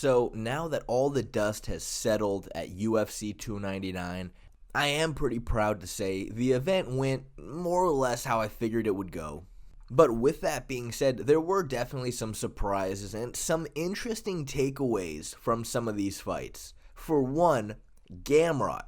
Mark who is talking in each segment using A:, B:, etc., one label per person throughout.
A: So now that all the dust has settled at UFC 299, I am pretty proud to say the event went more or less how I figured it would go. But with that being said, there were definitely some surprises and some interesting takeaways from some of these fights. For one, Gamrot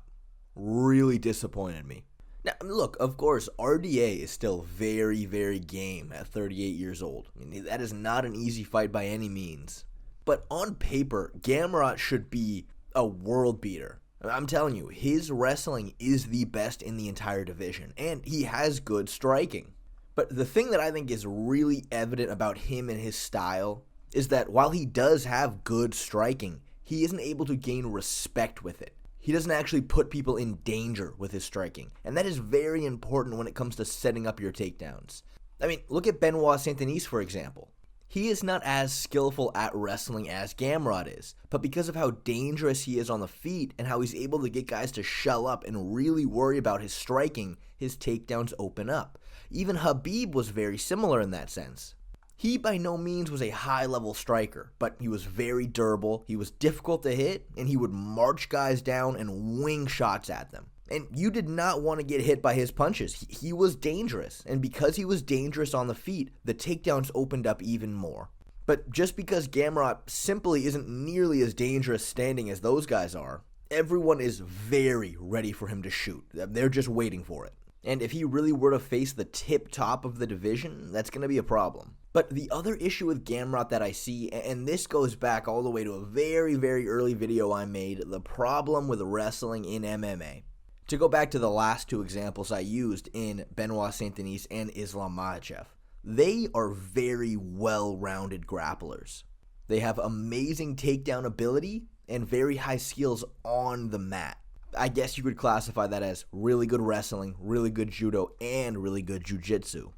A: really disappointed me. Now, look, of course, RDA is still very, very game at 38 years old. I mean, that is not an easy fight by any means. But on paper, Gamrot should be a world beater. I'm telling you, his wrestling is the best in the entire division, and he has good striking. But the thing that I think is really evident about him and his style is that while he does have good striking, he isn't able to gain respect with it. He doesn't actually put people in danger with his striking, and that is very important when it comes to setting up your takedowns. I mean, look at Benoit Saint-Denis, for example. He is not as skillful at wrestling as Gamrot is, but because of how dangerous he is on the feet and how he's able to get guys to shell up and really worry about his striking, his takedowns open up. Even Khabib was very similar in that sense. He by no means was a high-level striker, but he was very durable, he was difficult to hit, and he would march guys down and wing shots at them. And you did not want to get hit by his punches. He was dangerous, and because he was dangerous on the feet, the takedowns opened up even more. But just because Gamrot simply isn't nearly as dangerous standing as those guys are, everyone is very ready for him to shoot. They're just waiting for it. And if he really were to face the tip top of the division, that's going to be a problem. But the other issue with Gamrot that I see, and this goes back all the way to a very, very early video I made, the problem with wrestling in MMA. To go back to the last two examples I used in Benoit Saint-Denis and Islam Makhachev, they are very well-rounded grapplers. They have amazing takedown ability and very high skills on the mat. I guess you could classify that as really good wrestling, really good judo, and really good jiu-jitsu.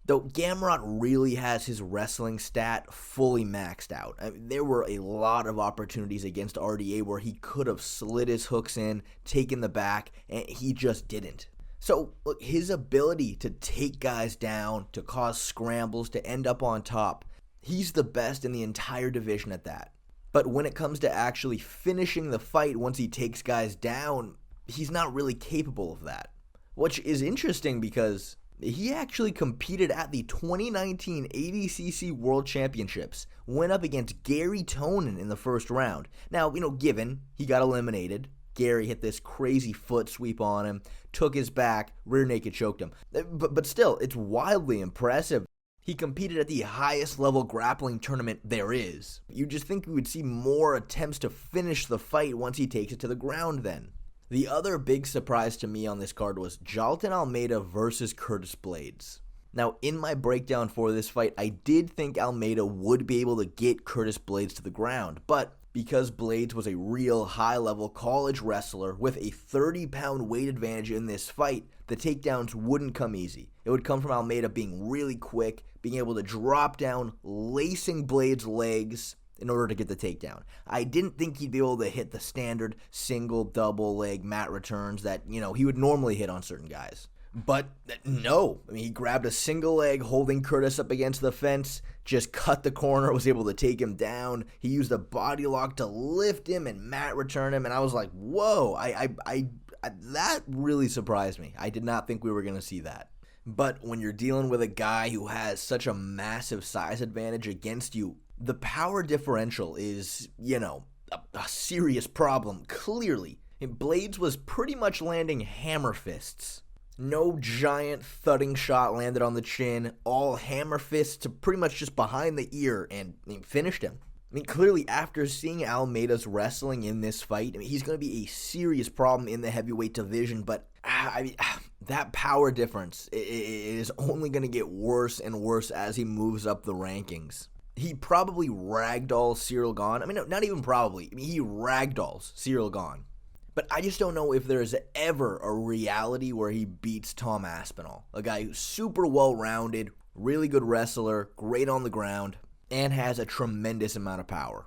A: Though Gamrot really has his wrestling stat fully maxed out. I mean, there were a lot of opportunities against RDA where he could have slid his hooks in, taken the back, and he just didn't. So, look, his ability to take guys down, to cause scrambles, to end up on top, he's the best in the entire division at that. But when it comes to actually finishing the fight once he takes guys down, he's not really capable of that. Which is interesting because he actually competed at the 2019 ADCC World Championships, went up against Gary Tonin in the first round. Now, given he got eliminated, Gary hit this crazy foot sweep on him, took his back, rear naked choked him. But still, it's wildly impressive. He competed at the highest level grappling tournament there is. You just think we would see more attempts to finish the fight once he takes it to the ground then. The other big surprise to me on this card was Jailton Almeida versus Curtis Blaydes. Now, in my breakdown for this fight, I did think Almeida would be able to get Curtis Blaydes to the ground, but because Blaydes was a real high-level college wrestler with a 30-pound weight advantage in this fight, the takedowns wouldn't come easy. It would come from Almeida being really quick, being able to drop down, lacing Blaydes' legs in order to get the takedown. I didn't think he'd be able to hit the standard single, double leg mat returns that, he would normally hit on certain guys. But no, he grabbed a single leg holding Curtis up against the fence, just cut the corner, was able to take him down. He used a body lock to lift him and mat return him, and I was like, whoa, I that really surprised me. I did not think we were going to see that. But when you're dealing with a guy who has such a massive size advantage against you, the power differential is, a serious problem, clearly. And Blaydes was pretty much landing hammer fists. No giant thudding shot landed on the chin, all hammer fists to pretty much just behind the ear, and finished him. Clearly, after seeing Almeida's wrestling in this fight, he's going to be a serious problem in the heavyweight division, but that power difference is only going to get worse and worse as he moves up the rankings. He probably ragdolls Cyril Gane. Not even probably. He ragdolls Cyril Gane. But I just don't know if there's ever a reality where he beats Tom Aspinall, a guy who's super well-rounded, really good wrestler, great on the ground, and has a tremendous amount of power.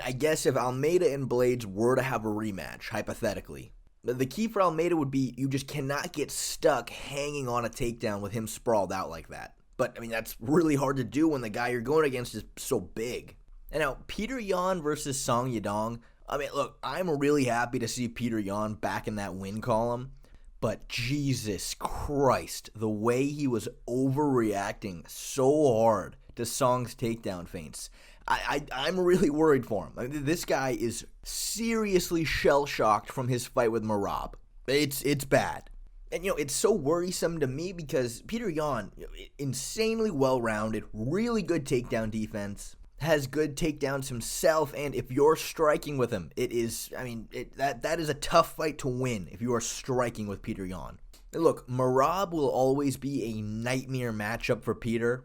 A: I guess if Almeida and Blaydes were to have a rematch, hypothetically, the key for Almeida would be you just cannot get stuck hanging on a takedown with him sprawled out like that. But, that's really hard to do when the guy you're going against is so big. And now, Petr Yan versus Song Yadong. I mean, look, I'm really happy to see Petr Yan back in that win column. But Jesus Christ, the way he was overreacting so hard to Song's takedown feints. I'm really worried for him. I mean, this guy is seriously shell-shocked from his fight with Merab. It's bad. And, it's so worrisome to me because Petr Yan, insanely well-rounded, really good takedown defense, has good takedowns himself, and if you're striking with him, that is a tough fight to win if you are striking with Petr Yan. Look, Merab will always be a nightmare matchup for Peter.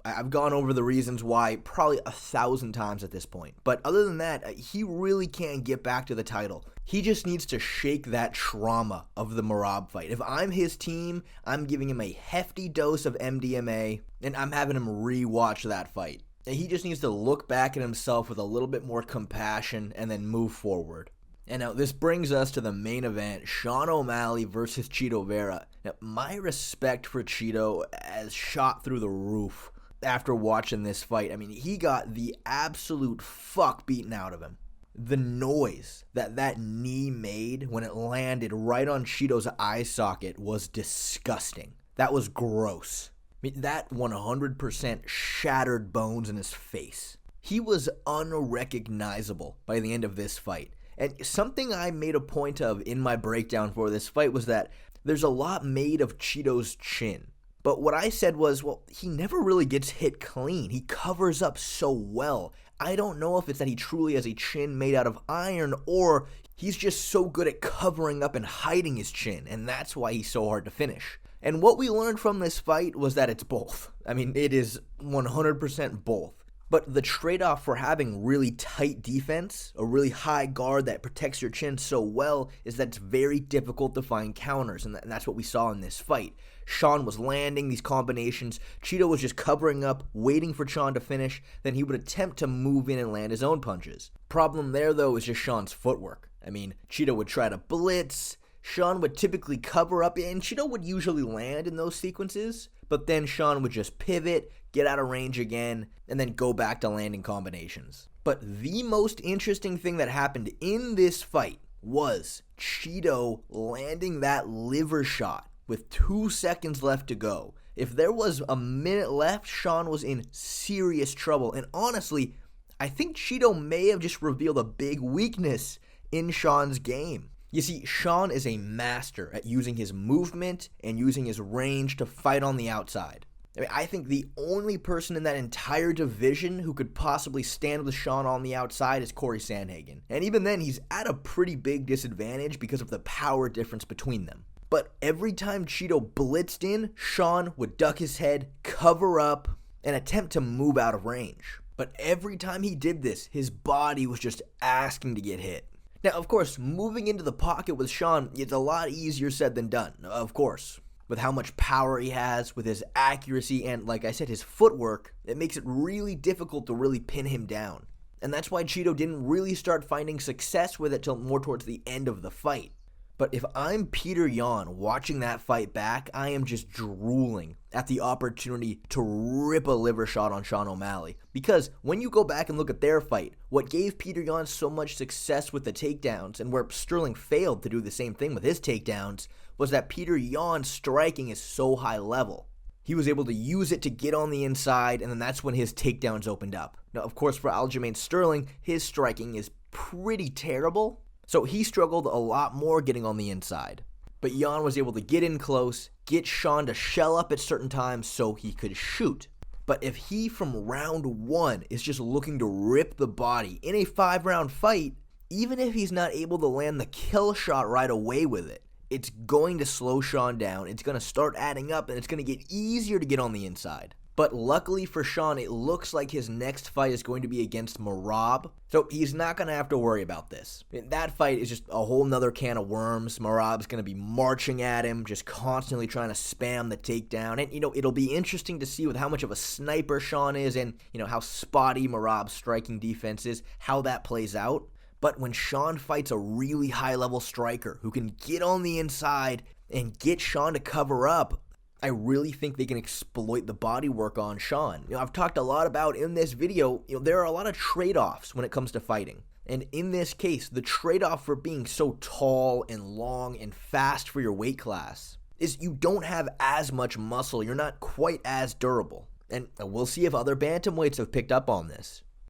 A: I've gone over the reasons why probably 1,000 times at this point. But other than that, he really can't get back to the title. He just needs to shake that trauma of the Merab fight. If I'm his team, I'm giving him a hefty dose of MDMA, and I'm having him rewatch that fight. He just needs to look back at himself with a little bit more compassion and then move forward. And now this brings us to the main event, Sean O Malley versus Chito Vera. Now, my respect for Chito has shot through the roof after watching this fight. I mean, he got the absolute fuck beaten out of him. The noise that knee made when it landed right on Chito's eye socket was disgusting. That was gross. I mean, that 100% shattered bones in his face. He was unrecognizable by the end of this fight. And something I made a point of in my breakdown for this fight was that there's a lot made of Chito's chin. But what I said was, well, he never really gets hit clean. He covers up so well. I don't know if it's that he truly has a chin made out of iron or he's just so good at covering up and hiding his chin, and that's why he's so hard to finish. And what we learned from this fight was that it's both. I mean, it is 100% both. But the trade-off for having really tight defense, a really high guard that protects your chin so well, is that it's very difficult to find counters, and that's what we saw in this fight. Sean was landing these combinations, Chito was just covering up, waiting for Sean to finish, then he would attempt to move in and land his own punches. Problem there, though, is just Sean's footwork. I mean, Chito would try to blitz, Sean would typically cover up, and Chito would usually land in those sequences, but then Sean would just pivot, get out of range again, and then go back to landing combinations. But the most interesting thing that happened in this fight was Chito landing that liver shot with 2 seconds left to go. If there was a minute left, Sean was in serious trouble. And honestly, I think Chito may have just revealed a big weakness in Sean's game. You see, Sean is a master at using his movement and using his range to fight on the outside. I think the only person in that entire division who could possibly stand with Sean on the outside is Corey Sandhagen. And even then, he's at a pretty big disadvantage because of the power difference between them. But every time Chito blitzed in, Sean would duck his head, cover up, and attempt to move out of range. But every time he did this, his body was just asking to get hit. Now, of course, moving into the pocket with Sean, it's a lot easier said than done, of course. With how much power he has, with his accuracy, and like I said, his footwork, it makes it really difficult to really pin him down. And that's why Chito didn't really start finding success with it till more towards the end of the fight. But if I'm Petr Yan watching that fight back, I am just drooling at the opportunity to rip a liver shot on Sean O Malley. Because when you go back and look at their fight, what gave Petr Yan so much success with the takedowns, and where Sterling failed to do the same thing with his takedowns, was that Petr Yan's striking is so high level. He was able to use it to get on the inside, and then that's when his takedowns opened up. Now, of course, for Aljamain Sterling, his striking is pretty terrible, so he struggled a lot more getting on the inside. But Yan was able to get in close, get Sean to shell up at certain times so he could shoot. But if he from round 1 is just looking to rip the body in a 5-round fight, even if he's not able to land the kill shot right away with it, it's going to slow Sean down, it's going to start adding up, and it's going to get easier to get on the inside. But luckily for Sean, it looks like his next fight is going to be against Merab, so he's not going to have to worry about this. That fight is just a whole nother can of worms. Merab's going to be marching at him, just constantly trying to spam the takedown, and it'll be interesting to see with how much of a sniper Sean is, and how spotty Merab's striking defense is, how that plays out. But when Sean fights a really high-level striker who can get on the inside and get Sean to cover up, I really think they can exploit the body work on Sean. I've talked a lot about in this video, there are a lot of trade-offs when it comes to fighting. And in this case, the trade-off for being so tall and long and fast for your weight class is you don't have as much muscle. You're not quite as durable. And we'll see if other bantamweights have picked up on this.